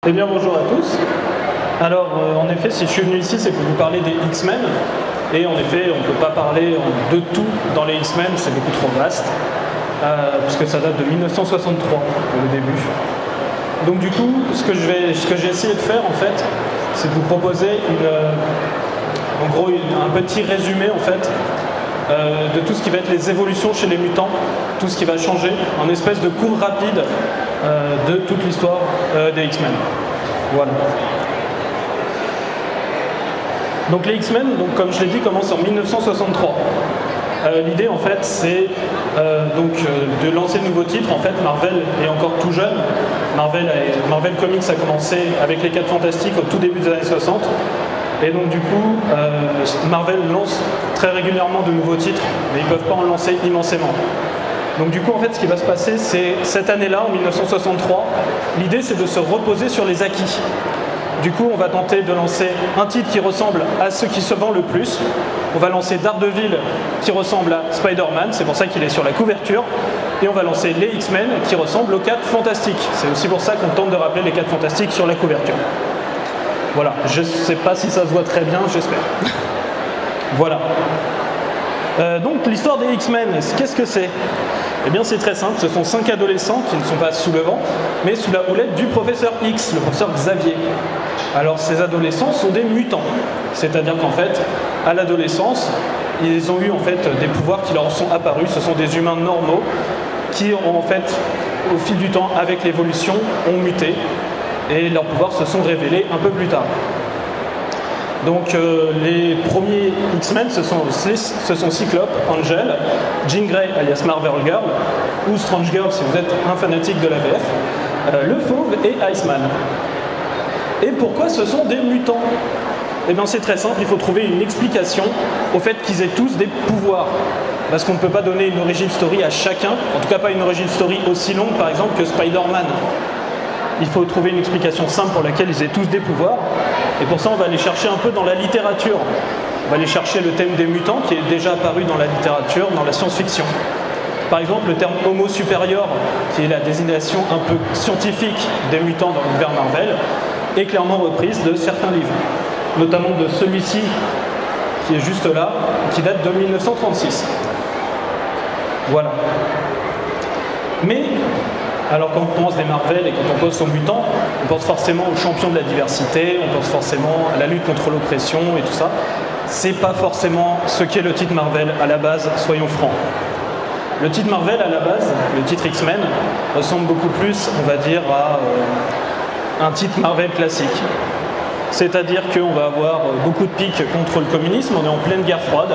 Eh bien bonjour à tous. Alors en effet, si je suis venu ici, c'est pour vous parler des X-Men. Et en effet, on ne peut pas parler de tout dans les X-Men, c'est beaucoup trop vaste. Puisque ça date de 1963, le début. Donc du coup, ce que j'ai essayé de faire en fait, c'est de vous proposer en gros un petit résumé en fait de tout ce qui va être les évolutions chez les mutants, tout ce qui va changer, en espèce de cours rapide de toute l'histoire des X-Men. Voilà. Donc les X-Men, comme je l'ai dit, commencent en 1963. L'idée en fait c'est de lancer de nouveaux titres. En fait Marvel est encore tout jeune. Marvel Comics a commencé avec les 4 Fantastiques au tout début des années 60. Et donc du coup Marvel lance très régulièrement de nouveaux titres, mais ils ne peuvent pas en lancer immensément. Donc du coup en fait ce qui va se passer c'est cette année-là, en 1963, l'idée c'est de se reposer sur les acquis. Du coup, on va tenter de lancer un titre qui ressemble à ce qui se vend le plus. On va lancer Daredevil qui ressemble à Spider-Man, c'est pour ça qu'il est sur la couverture. Et on va lancer les X-Men qui ressemblent aux 4 Fantastiques. C'est aussi pour ça qu'on tente de rappeler les 4 Fantastiques sur la couverture. Voilà, je ne sais pas si ça se voit très bien, j'espère. Voilà. Donc l'histoire des X-Men, qu'est-ce que c'est ? Eh bien c'est très simple, ce sont 5 adolescents qui ne sont pas sous le vent, mais sous la houlette du professeur X, le professeur Xavier. Alors ces adolescents sont des mutants, c'est-à-dire qu'en fait, à l'adolescence, ils ont eu en fait des pouvoirs qui leur sont apparus, ce sont des humains normaux qui ont en fait, au fil du temps, avec l'évolution, ont muté, et leurs pouvoirs se sont révélés un peu plus tard. Donc les premiers X-Men, ce sont Cyclope, Angel, Jean Grey alias Marvel Girl, ou Strange Girl si vous êtes un fanatique de la VF, le Fauve et Iceman. Et pourquoi ce sont des mutants ? Eh bien c'est très simple, il faut trouver une explication au fait qu'ils aient tous des pouvoirs. Parce qu'on ne peut pas donner une origin story à chacun, en tout cas pas une origin story aussi longue par exemple que Spider-Man. Il faut trouver une explication simple pour laquelle ils aient tous des pouvoirs. Et pour ça, on va aller chercher un peu dans la littérature. On va aller chercher le thème des mutants qui est déjà apparu dans la littérature, dans la science-fiction. Par exemple, le terme Homo supérieur, qui est la désignation un peu scientifique des mutants dans l'univers Marvel, est clairement reprise de certains livres. Notamment de celui-ci, qui est juste là, qui date de 1936. Voilà. Mais alors quand on pense des Marvel et quand on pense aux mutants, on pense forcément aux champions de la diversité, on pense forcément à la lutte contre l'oppression et tout ça. C'est pas forcément ce qu'est le titre Marvel à la base, soyons francs. Le titre Marvel à la base, le titre X-Men, ressemble beaucoup plus, on va dire, à un titre Marvel classique. C'est-à-dire qu'on va avoir beaucoup de piques contre le communisme, on est en pleine guerre froide.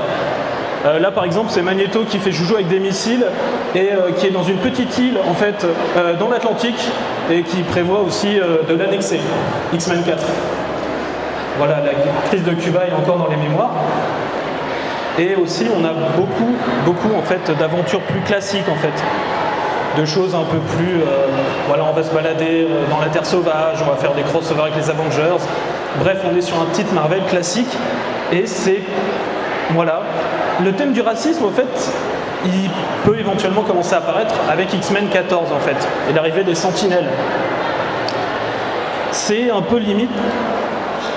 Là par exemple c'est Magneto qui fait joujou avec des missiles et qui est dans une petite île en fait dans l'Atlantique et qui prévoit aussi de l'annexer, X-Men 4. Voilà, la crise de Cuba est encore dans les mémoires. Et aussi on a beaucoup en fait d'aventures plus classiques en fait, de choses un peu plus voilà, on va se balader dans la Terre sauvage, on va faire des crossovers avec les Avengers. Bref, on est sur un titre Marvel classique et c'est voilà. Le thème du racisme, au fait, il peut éventuellement commencer à apparaître avec X-Men 14, en fait, et l'arrivée des Sentinelles. C'est un peu limite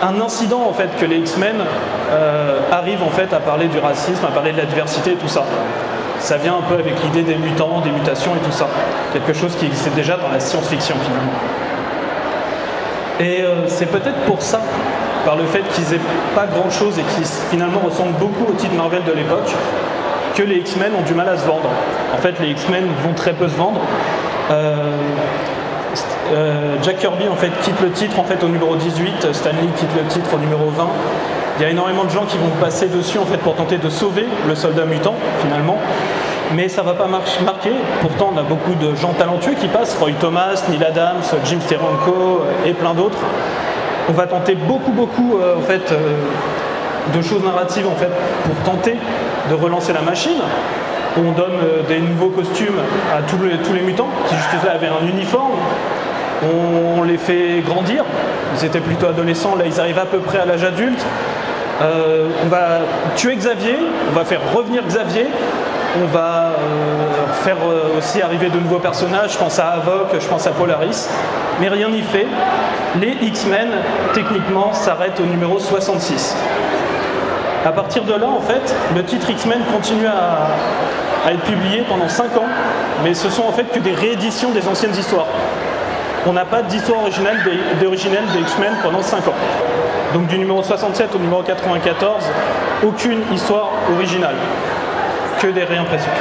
un incident, en fait, que les X-Men arrivent, en fait, à parler du racisme, à parler de la diversité et tout ça. Ça vient un peu avec l'idée des mutants, des mutations et tout ça. Quelque chose qui existait déjà dans la science-fiction, finalement. Et c'est peut-être pour ça, par le fait qu'ils aient pas grand chose et qui finalement ressemblent beaucoup au titre Marvel de l'époque, que les X-Men ont du mal à se vendre. En fait, les X-Men vont très peu se vendre. Jack Kirby en fait quitte le titre en fait au numéro 18, Stan Lee quitte le titre au numéro 20. Il y a énormément de gens qui vont passer dessus en fait pour tenter de sauver le soldat mutant finalement. Mais ça va pas marquer. Pourtant, on a beaucoup de gens talentueux qui passent, Roy Thomas, Neil Adams, Jim Steranko et plein d'autres. On va tenter beaucoup en fait de choses narratives en fait pour tenter de relancer la machine. On donne des nouveaux costumes à tous les mutants qui jusque-là avaient un uniforme. On les fait grandir. Ils étaient plutôt adolescents, là ils arrivent à peu près à l'âge adulte. On va tuer Xavier, on va faire revenir Xavier. On va faire aussi arriver de nouveaux personnages, je pense à Havok, je pense à Polaris, mais rien n'y fait. les X-Men, techniquement, s'arrêtent au numéro 66. À partir de là, en fait, le titre X-Men continue à être publié pendant 5 ans, mais ce sont en fait que des rééditions des anciennes histoires. On n'a pas d'histoire originale des X-Men pendant 5 ans. Donc du numéro 67 au numéro 94, aucune histoire originale, que des réimpressions.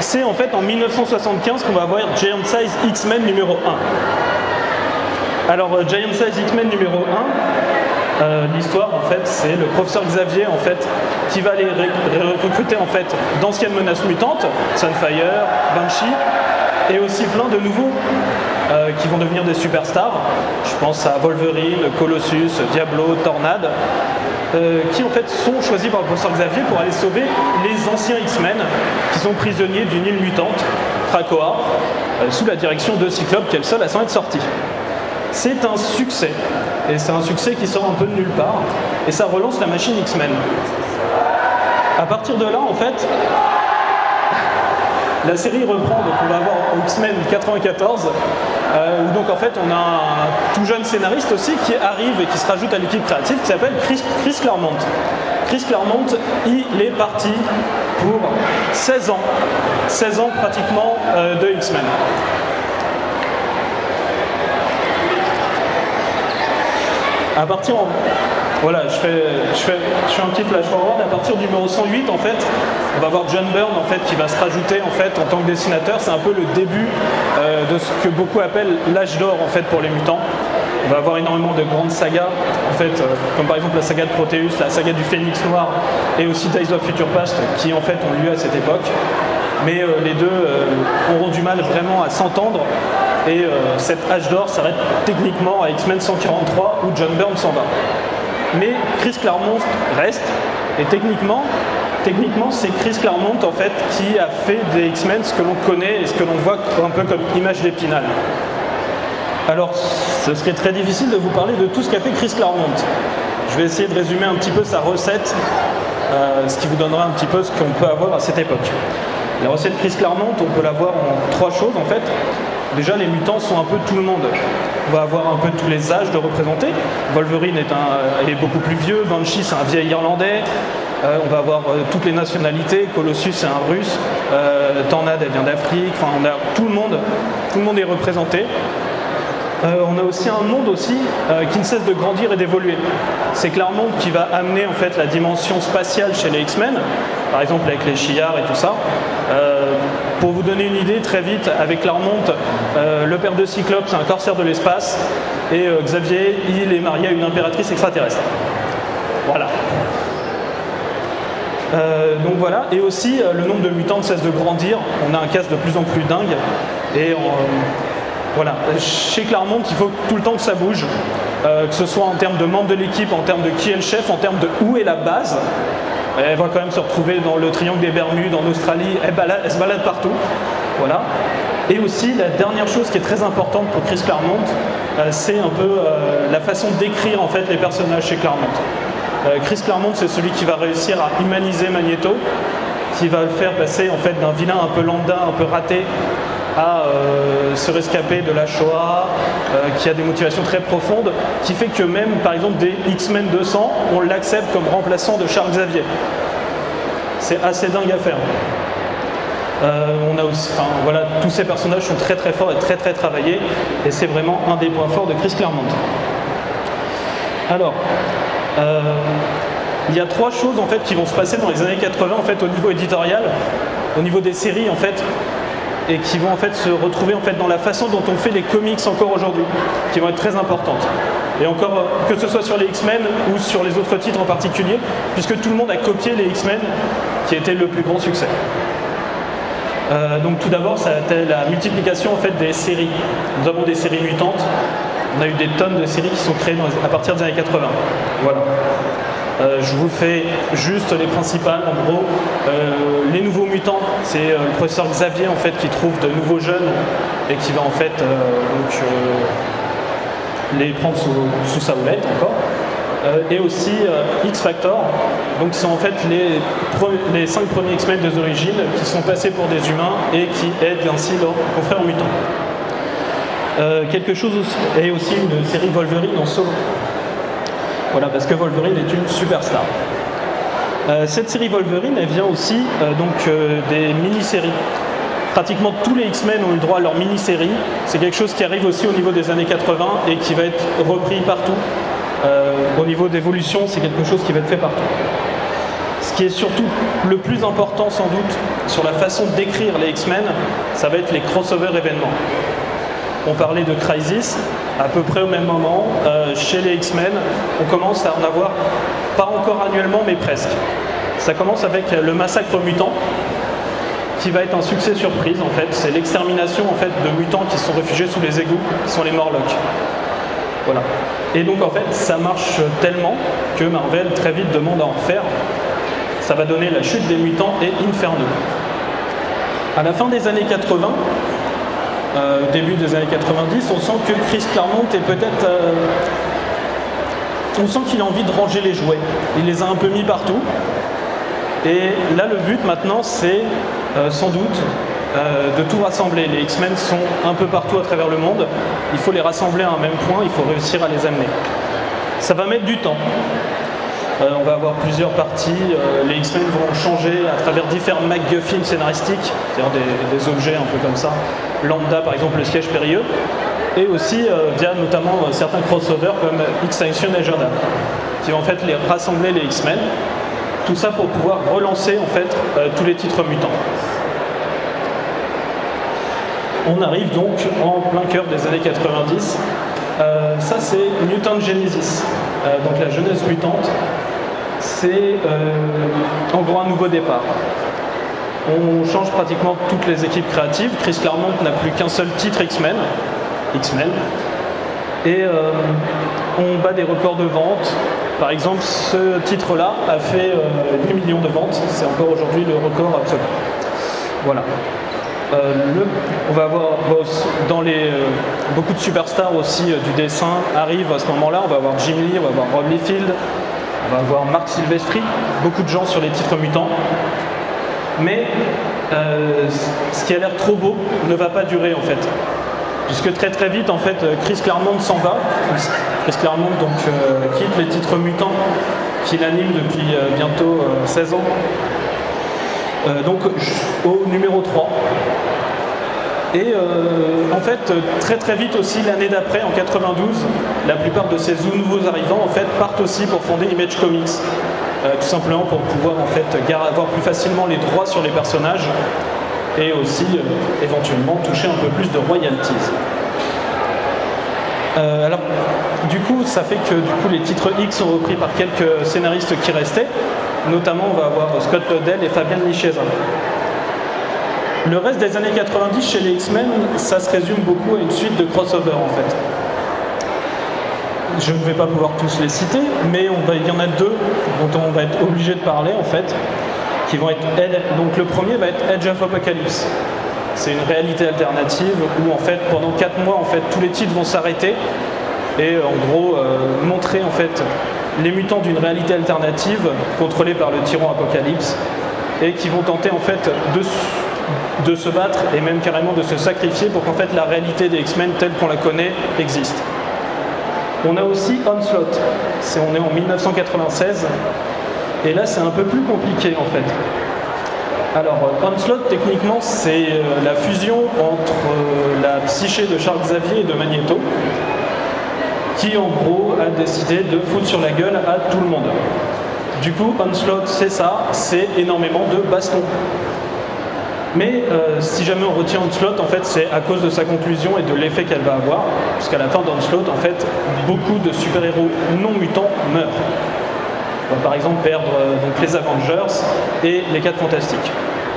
C'est en fait en 1975 qu'on va avoir Giant Size X-Men numéro 1. Alors Giant Size X-Men numéro 1, l'histoire en fait c'est le professeur Xavier en fait qui va aller recruter en fait d'anciennes menaces mutantes, Sunfire, Banshee, et aussi plein de nouveaux qui vont devenir des superstars. Je pense à Wolverine, Colossus, Diablo, Tornade, qui en fait sont choisis par le professeur Xavier pour aller sauver les anciens X-Men qui sont prisonniers d'une île mutante, Krakoa, sous la direction de Cyclope qui est le seul à s'en être sorti. C'est un succès, et c'est un succès qui sort un peu de nulle part, et ça relance la machine X-Men. À partir de là, en fait, la série reprend, donc on va avoir X-Men 94, où donc en fait on a un tout jeune scénariste aussi qui arrive et qui se rajoute à l'équipe créative qui s'appelle Chris Claremont. Chris Claremont, il est parti pour 16 ans pratiquement de X-Men. À partir voilà, je fais un petit flash forward. À partir du numéro 108, en fait, on va voir John Byrne en fait qui va se rajouter en fait en tant que dessinateur. C'est un peu le début de ce que beaucoup appellent l'âge d'or en fait pour les mutants. On va avoir énormément de grandes sagas, en fait, comme par exemple la saga de Proteus, la saga du Phénix Noir, et aussi Days of Future Past, qui en fait ont lieu à cette époque. Mais les deux auront du mal vraiment à s'entendre. Et cet âge d'or s'arrête techniquement à X-Men 143 où John Byrne s'en va. Mais Chris Claremont reste, et techniquement c'est Chris Claremont en fait qui a fait des X-Men ce que l'on connaît et ce que l'on voit un peu comme image d'Épinal. Alors ce serait très difficile de vous parler de tout ce qu'a fait Chris Claremont. Je vais essayer de résumer un petit peu sa recette, ce qui vous donnera un petit peu ce qu'on peut avoir à cette époque. La recette Chris Claremont, on peut la voir en 3 choses en fait. Déjà, les mutants sont un peu tout le monde. On va avoir un peu tous les âges de représenter. Wolverine est beaucoup plus vieux, Banshee c'est un vieil Irlandais. On va avoir toutes les nationalités. Colossus c'est un Russe. Tornade elle vient d'Afrique. Enfin, on a tout le monde est représenté. On a aussi un monde aussi qui ne cesse de grandir et d'évoluer. C'est Claremont qui va amener en fait la dimension spatiale chez les X-Men, par exemple avec les Shi'ar et tout ça. Pour vous donner une idée, très vite, avec Claremont, le père de Cyclope c'est un corsaire de l'espace, et Xavier, il est marié à une impératrice extraterrestre. Voilà. Donc voilà, et aussi le nombre de mutants ne cesse de grandir, on a un cast de plus en plus dingue, et voilà, chez Claremont, il faut tout le temps que ça bouge, que ce soit en termes de membres de l'équipe, en termes de qui est le chef, en termes de où est la base. Elle va quand même se retrouver dans le triangle des Bermudes, en Australie, elle se balade partout. Voilà. Et aussi, la dernière chose qui est très importante pour Chris Claremont, c'est un peu la façon d'écrire en fait, les personnages chez Claremont. Chris Claremont, c'est celui qui va réussir à humaniser Magneto, qui va le faire passer en fait, d'un vilain un peu lambda, un peu raté, à se rescaper de la Shoah, qui a des motivations très profondes, qui fait que même, par exemple, des X-Men 200, on l'accepte comme remplaçant de Charles Xavier. C'est assez dingue à faire. On a aussi, voilà, tous ces personnages sont très très forts et très très travaillés, et c'est vraiment un des points forts de Chris Claremont. Alors, il y a 3 choses en fait qui vont se passer dans les années 80 en fait au niveau éditorial, au niveau des séries en fait, et qui vont en fait se retrouver en fait dans la façon dont on fait les comics encore aujourd'hui, qui vont être très importantes. Et encore, que ce soit sur les X-Men ou sur les autres titres en particulier, puisque tout le monde a copié les X-Men, qui était le plus grand succès. Donc tout d'abord, ça a été la multiplication en fait des séries. Nous avons des séries mutantes. On a eu des tonnes de séries qui sont créées à partir des années 80. Voilà. Je vous fais juste les principales. En gros, les nouveaux mutants, c'est le professeur Xavier en fait qui trouve de nouveaux jeunes et qui va en fait les prendre sous sa houlette encore. Et aussi X-Factor, donc sont en fait les 5 premiers X-Men des origines qui sont passés pour des humains et qui aident ainsi leurs confrères mutants. Quelque chose et aussi une série Wolverine en solo. Voilà, parce que Wolverine est une superstar. Cette série Wolverine, elle vient aussi des mini-séries. Pratiquement tous les X-Men ont eu droit à leur mini-série. C'est quelque chose qui arrive aussi au niveau des années 80 et qui va être repris partout. Au niveau d'évolution, c'est quelque chose qui va être fait partout. Ce qui est surtout le plus important sans doute sur la façon d'écrire les X-Men, ça va être les crossover événements. On parlait de Crisis, à peu près au même moment, chez les X-Men, on commence à en avoir, pas encore annuellement, mais presque. Ça commence avec le massacre mutant, qui va être un succès surprise en fait. C'est l'extermination en fait de mutants qui sont réfugiés sous les égouts, qui sont les Morlocks. Voilà. Et donc en fait, ça marche tellement que Marvel très vite demande à en refaire. Ça va donner la chute des mutants et Inferno. À la fin des années 80, début des années 90, on sent que Chris Claremont est peut-être... on sent qu'il a envie de ranger les jouets. Il les a un peu mis partout. Et là, le but maintenant, c'est sans doute de tout rassembler. Les X-Men sont un peu partout à travers le monde. Il faut les rassembler à un même point, il faut réussir à les amener. Ça va mettre du temps. On va avoir plusieurs parties. Les X-Men vont changer à travers différents MacGuffins scénaristiques, c'est-à-dire des objets un peu comme ça. Lambda, par exemple, le siège périlleux. Et aussi via notamment certains crossovers comme Extinction Agenda, qui vont en fait les rassembler les X-Men. Tout ça pour pouvoir relancer en fait tous les titres mutants. On arrive donc en plein cœur des années 90. Ça c'est Mutant Genesis, donc la jeunesse mutante. C'est en gros un nouveau départ. On change pratiquement toutes les équipes créatives. Chris Claremont n'a plus qu'un seul titre X-Men. Et on bat des records de vente. Par exemple, ce titre-là a fait 8 millions de ventes. C'est encore aujourd'hui le record absolu. Voilà. On va avoir beaucoup de superstars aussi du dessin arrivent à ce moment-là. On va avoir Jim Lee, on va avoir Rob Liefeld, on va avoir Marc Silvestri, beaucoup de gens sur les titres mutants. Mais ce qui a l'air trop beau ne va pas durer en fait. Puisque très très vite en fait Chris Claremont s'en va. Chris Claremont donc quitte les titres mutants qu'il anime depuis bientôt 16 ans. Donc au numéro 3. Et en fait très très vite aussi l'année d'après en 92, la plupart de ces nouveaux arrivants en fait partent aussi pour fonder Image Comics. Tout simplement pour pouvoir en fait avoir plus facilement les droits sur les personnages et aussi éventuellement toucher un peu plus de royalties. Alors du coup ça fait que du coup les titres X sont repris par quelques scénaristes qui restaient, notamment on va avoir Scott Lobdell et Fabian Nicieza. Le reste des années 90 chez les X-Men, ça se résume beaucoup à une suite de crossovers en fait. Je ne vais pas pouvoir tous les citer, mais il y en a deux dont on va être obligé de parler en fait, qui vont être donc le premier va être Edge of Apocalypse. C'est une réalité alternative où en fait pendant 4 mois en fait tous les titres vont s'arrêter et en gros montrer en fait les mutants d'une réalité alternative contrôlée par le tyran Apocalypse et qui vont tenter en fait de se battre et même carrément de se sacrifier pour qu'en fait la réalité des X-Men telle qu'on la connaît existe. On a aussi Onslaught, on est en 1996 et là c'est un peu plus compliqué en fait. Alors Onslaught techniquement c'est la fusion entre la psyché de Charles Xavier et de Magneto qui en gros a décidé de foutre sur la gueule à tout le monde. Du coup Onslaught c'est ça, c'est énormément de bastons. Mais si jamais on retient Onslaught, en fait, c'est à cause de sa conclusion et de l'effet qu'elle va avoir, puisqu'à la fin d'Onslaught, en fait, beaucoup de super-héros non mutants meurent. On va par exemple perdre donc, les Avengers et les 4 Fantastiques,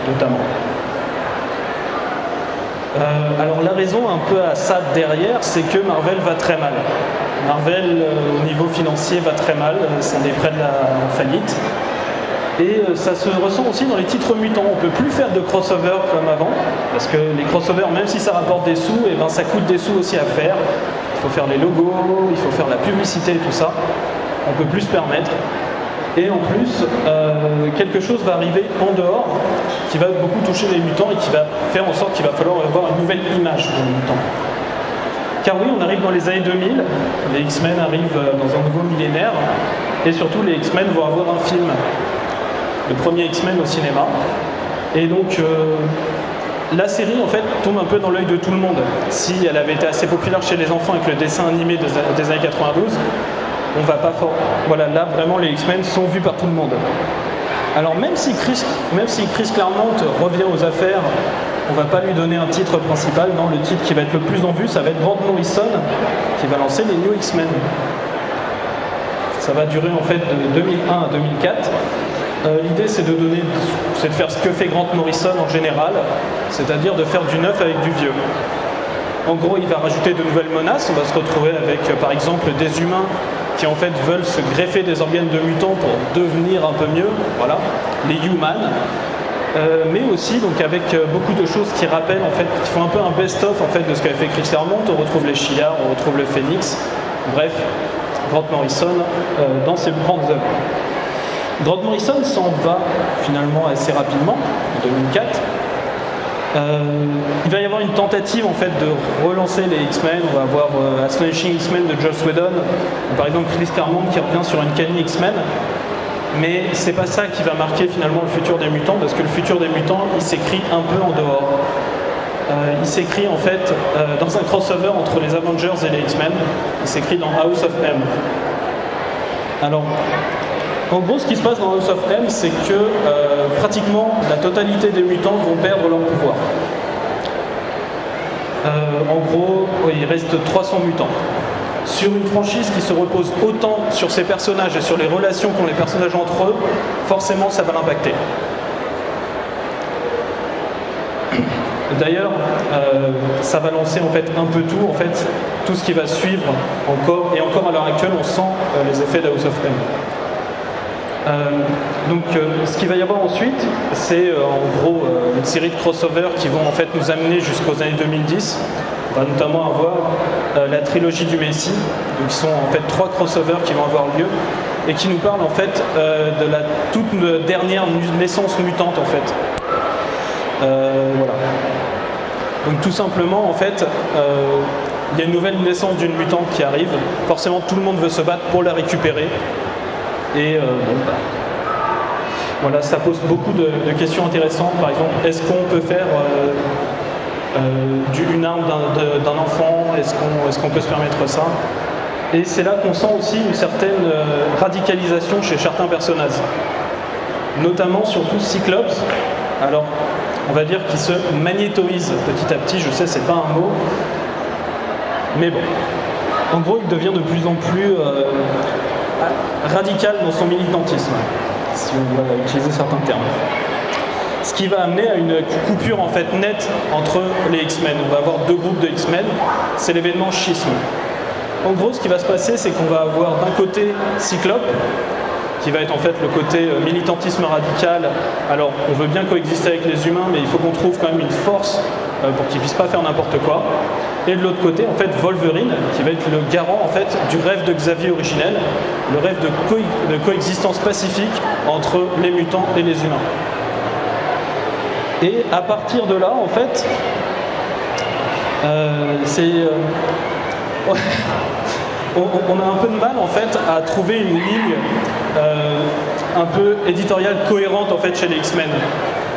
notamment. Alors la raison un peu à ça derrière, c'est que Marvel va très mal. Marvel, au niveau financier, va très mal, on est près de la faillite. Et ça se ressent aussi dans les titres mutants. On ne peut plus faire de crossover comme avant, parce que les crossovers, même si ça rapporte des sous, et ben ça coûte des sous aussi à faire. Il faut faire les logos, il faut faire la publicité et tout ça. On ne peut plus se permettre. Et en plus, quelque chose va arriver en dehors qui va beaucoup toucher les mutants et qui va faire en sorte qu'il va falloir avoir une nouvelle image pour les mutants. Car oui, on arrive dans les années 2000, les X-Men arrivent dans un nouveau millénaire, et surtout les X-Men vont avoir un film, le premier X-Men au cinéma. Et donc la série en fait tombe un peu dans l'œil de tout le monde. Si elle avait été assez populaire chez les enfants avec le dessin animé des années 92, on va pas fort. Voilà, là vraiment les X-Men sont vus par tout le monde. Alors même si Chris Claremont revient aux affaires, on va pas lui donner un titre principal. Non, le titre qui va être le plus en vue, ça va être Grant Morrison qui va lancer les New X-Men. Ça va durer en fait de 2001 à 2004. L'idée c'est de faire ce que fait Grant Morrison en général, c'est-à-dire de faire du neuf avec du vieux. En gros, il va rajouter de nouvelles menaces. On va se retrouver avec, par exemple, des humains qui en fait veulent se greffer des organes de mutants pour devenir un peu mieux. Voilà, les Humans. Mais aussi donc avec beaucoup de choses qui rappellent en fait, qui font un peu un best-of en fait de ce qu'avait fait Chris Claremont. On retrouve les Shi'ar, on retrouve le Phénix. Bref, Grant Morrison dans ses grandes œuvres. Grant Morrison s'en va finalement assez rapidement en 2004. Il va y avoir une tentative en fait de relancer les X-Men. On va avoir Astonishing X-Men de Joss Whedon, par exemple Chris Claremont qui revient sur une Uncanny X-Men. Mais c'est pas ça qui va marquer finalement le futur des mutants, parce que le futur des mutants, il s'écrit un peu en dehors. Il s'écrit en fait dans un crossover entre les Avengers et les X-Men. Il s'écrit dans House of M. Alors, en gros, ce qui se passe dans House of M, c'est que pratiquement la totalité des mutants vont perdre leur pouvoir. En gros, il reste 300 mutants. Sur une franchise qui se repose autant sur ses personnages et sur les relations qu'ont les personnages entre eux, forcément ça va l'impacter. D'ailleurs, ça va lancer en fait un peu tout ce qui va suivre encore, et encore à l'heure actuelle on sent les effets de House of M. Ce qu'il va y avoir ensuite, c'est en gros une série de crossovers qui vont en fait nous amener jusqu'aux années 2010. On va notamment avoir la trilogie du Messie, donc qui sont en fait 3 crossovers qui vont avoir lieu et qui nous parlent en fait de la toute dernière naissance mutante en fait. Voilà. Donc tout simplement en fait, il y a une nouvelle naissance d'une mutante qui arrive. Forcément tout le monde veut se battre pour la récupérer. Et voilà, ça pose beaucoup de questions intéressantes. Par exemple, est-ce qu'on peut faire une arme d'un enfant? Est-ce qu'on peut se permettre ça? Et c'est là qu'on sent aussi une certaine radicalisation chez certains personnages. Notamment, surtout, Cyclops. Alors, on va dire qu'il se magnétoise petit à petit. Je sais, c'est pas un mot. Mais bon. En gros, il devient de plus en plus radical dans son militantisme, si on doit utiliser certains termes. Ce qui va amener à une coupure en fait nette entre les X-Men. On va avoir 2 groupes de X-Men, c'est l'événement schisme. En gros, ce qui va se passer, c'est qu'on va avoir d'un côté Cyclope, qui va être en fait le côté militantisme radical. Alors, on veut bien coexister avec les humains, mais il faut qu'on trouve quand même une force pour qu'ils puissent pas faire n'importe quoi. Et de l'autre côté, en fait, Wolverine, qui va être le garant en fait du rêve de Xavier originel, le rêve de coexistence pacifique entre les mutants et les humains. Et à partir de là, en fait, on a un peu de mal en fait à trouver une ligne un peu éditoriale cohérente en fait chez les X-Men.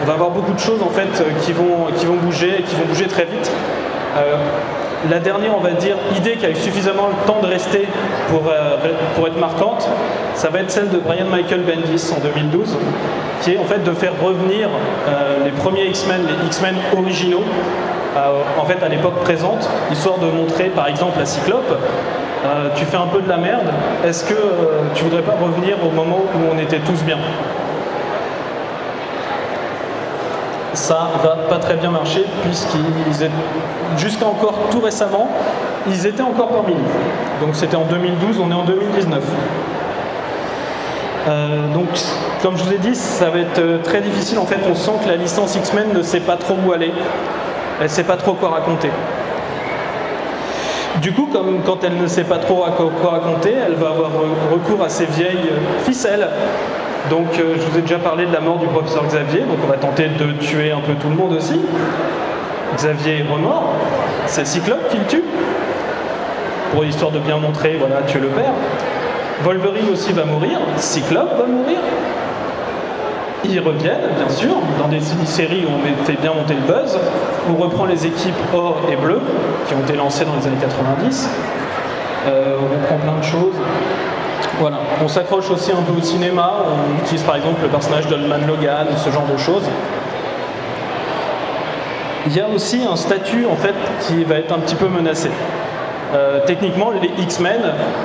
On va avoir beaucoup de choses en fait qui vont bouger et qui vont bouger très vite. La dernière, on va dire, idée qui a eu suffisamment le temps de rester pour être marquante, ça va être celle de Brian Michael Bendis en 2012, qui est en fait de faire revenir les premiers X-Men, les X-Men originaux, en fait à l'époque présente, histoire de montrer par exemple la Cyclope. Tu fais un peu de la merde, est-ce que tu voudrais pas revenir au moment où on était tous bien? Ça va pas très bien marcher jusqu'à encore tout récemment, ils étaient encore parmi nous. Donc c'était en 2012, on est en 2019. Donc comme je vous ai dit, ça va être très difficile. En fait, on sent que la licence X-Men ne sait pas trop où aller. Elle sait pas trop quoi raconter. Du coup, comme quand elle ne sait pas trop quoi raconter, elle va avoir recours à ses vieilles ficelles. Donc je vous ai déjà parlé de la mort du professeur Xavier, donc on va tenter de tuer un peu tout le monde aussi. Xavier est mort, c'est Cyclope qui le tue. pour histoire de bien montrer, voilà, tu es le père. Wolverine aussi va mourir, Cyclope va mourir. Ils reviennent, bien sûr, dans des séries où on fait bien monter le buzz. On reprend les équipes or et bleu, qui ont été lancées dans les années 90. On reprend plein de choses. Voilà. On s'accroche aussi un peu au cinéma. On utilise par exemple le personnage d'Old Man Logan, ce genre de choses. Il y a aussi un statut en fait qui va être un petit peu menacé. Techniquement, les X-Men,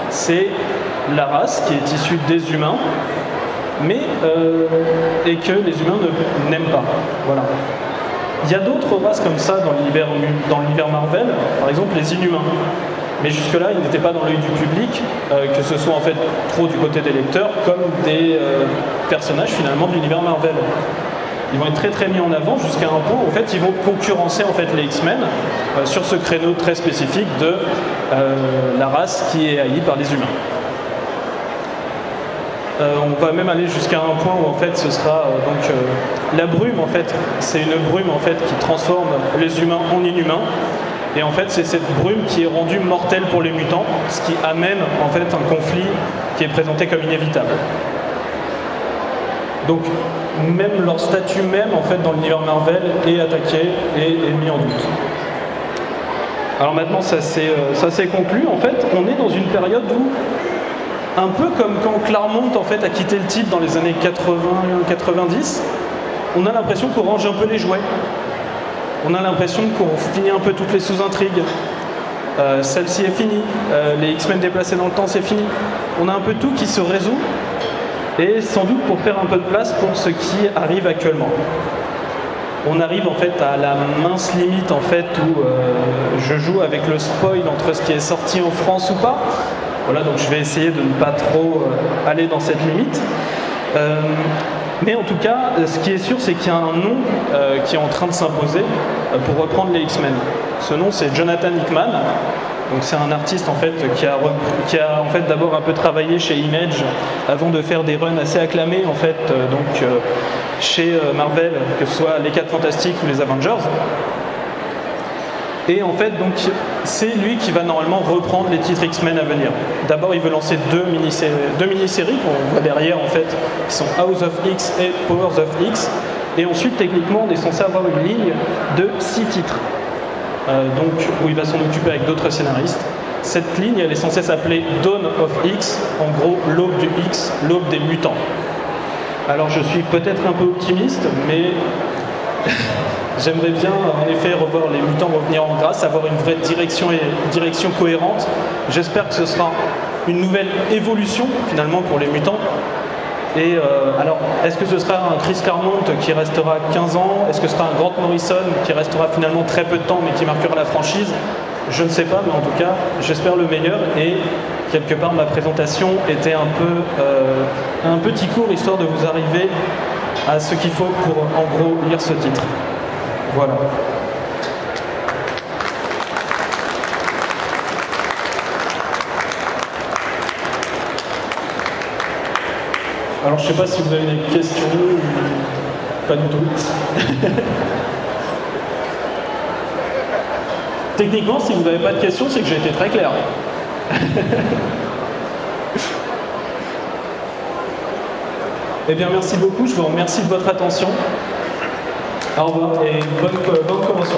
c'est la race qui est issue des humains, mais et que les humains n'aiment pas. Voilà. Il y a d'autres races comme ça dans l'univers Marvel, par exemple les Inhumains. Mais jusque-là, ils n'étaient pas dans l'œil du public, que ce soit en fait trop du côté des lecteurs, comme des personnages finalement de l'univers Marvel. Ils vont être très très mis en avant jusqu'à un point où en fait ils vont concurrencer en fait les X-Men sur ce créneau très spécifique de la race qui est haïe par les humains. On va même aller jusqu'à un point où en fait ce sera la brume en fait, c'est une brume en fait qui transforme les humains en inhumains. Et en fait, c'est cette brume qui est rendue mortelle pour les mutants, ce qui amène en fait un conflit qui est présenté comme inévitable. Donc, même leur statut même en fait dans l'univers Marvel est attaqué et est mis en doute. Alors maintenant, ça s'est conclu. En fait, on est dans une période où, un peu comme quand Claremont en fait a quitté le titre dans les années 80-90, on a l'impression qu'on range un peu les jouets. On a l'impression qu'on finit un peu toutes les sous-intrigues. Celle-ci est finie. Les X-Men déplacés dans le temps, c'est fini. On a un peu tout qui se résout. Et sans doute pour faire un peu de place pour ce qui arrive actuellement. On arrive en fait à la mince limite en fait où je joue avec le spoil entre ce qui est sorti en France ou pas. Voilà, donc je vais essayer de ne pas trop aller dans cette limite. Mais en tout cas, ce qui est sûr, c'est qu'il y a un nom qui est en train de s'imposer pour reprendre les X-Men. Ce nom, c'est Jonathan Hickman. Donc c'est un artiste en fait qui a en fait d'abord un peu travaillé chez Image avant de faire des runs assez acclamés en fait chez Marvel, que ce soit les 4 Fantastiques ou les Avengers. Et en fait, donc, c'est lui qui va normalement reprendre les titres X-Men à venir. D'abord, il veut lancer deux mini-séries qu'on voit derrière, en fait, qui sont House of X et Powers of X. Et ensuite, techniquement, on est censé avoir une ligne de 6 titres. Donc, où il va s'en occuper avec d'autres scénaristes. Cette ligne, elle est censée s'appeler Dawn of X, en gros, l'aube du X, l'aube des mutants. Alors, je suis peut-être un peu optimiste, mais... J'aimerais bien, en effet, revoir les mutants revenir en grâce, avoir une vraie direction cohérente. J'espère que ce sera une nouvelle évolution, finalement, pour les mutants. Et alors, est-ce que ce sera un Chris Claremont qui restera 15 ans? Est-ce que ce sera un Grant Morrison qui restera finalement très peu de temps, mais qui marquera la franchise? Je ne sais pas, mais en tout cas, j'espère le meilleur. Et quelque part, ma présentation était un petit cours, histoire de vous arriver à ce qu'il faut pour, en gros, lire ce titre. Voilà. Alors, je ne sais pas si vous avez des questions, pas du tout. Techniquement, si vous n'avez pas de questions, c'est que j'ai été très clair. Eh bien, merci beaucoup, je vous remercie de votre attention. Au revoir et bonne convention.